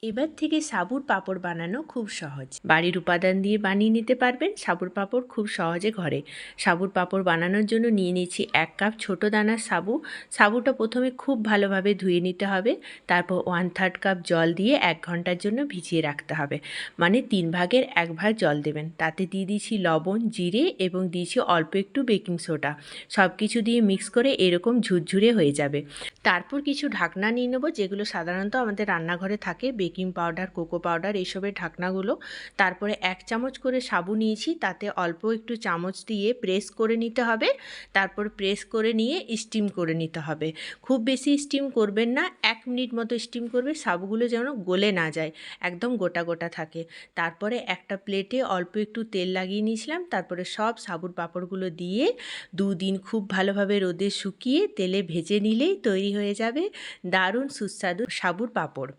এবার থেকে সাবুর পাঁপড় বানানো খুব সহজ। বাড়ির উপাদান দিয়ে বানিয়ে নিতে পারবেন সাবুর পাঁপড় খুব সহজে ঘরে। সাবুর পাঁপড় বানানোর জন্য নিয়ে নিচ্ছি 1 কাপ ছোটো দানার সাবু। সাবুটা প্রথমে খুব ভালোভাবে ধুয়ে নিতে হবে, তারপর 1/3 কাপ জল দিয়ে 1 ঘন্টার জন্য ভিজিয়ে রাখতে হবে। মানে 3 ভাগের 1 ভাগ জল দেবেন। তাতে দিয়ে দিয়েছি লবণ, জিরে এবং দিয়েছি অল্প একটু বেকিং সোডা। সব কিছু দিয়ে মিক্স করে এরকম ঝুরঝুরে হয়ে যাবে। তারপর কিছু ঢাকনা নিয়ে নেবো, যেগুলো সাধারণত আমাদের রান্নাঘরে থাকে, বেকিং পাউডার, কোকো পাউডার, এইসবের ঢাকনাগুলো। তারপরে 1 চামচ করে সাবু নিয়েছি, তাতে অল্প একটু চামচ দিয়ে প্রেস করে নিতে হবে। তারপর প্রেস করে নিয়ে স্টিম করে নিতে হবে। খুব বেশি স্টিম করবেন না, 1 মিনিট মতো স্টিম করবে, সাবুগুলো যেন গলে না যায়, একদম গোটা গোটা থাকে। তারপরে একটা প্লেটে অল্প একটু তেল লাগিয়ে নিয়েছিলাম, তারপরে সব সাবুর পাঁপড়গুলো দিয়ে 2 দিন খুব ভালোভাবে রোদে শুকিয়ে তেলে ভেজে নিলেই তৈরি হয়ে যাবে দারুণ সুস্বাদু সাবুর পাঁপড়।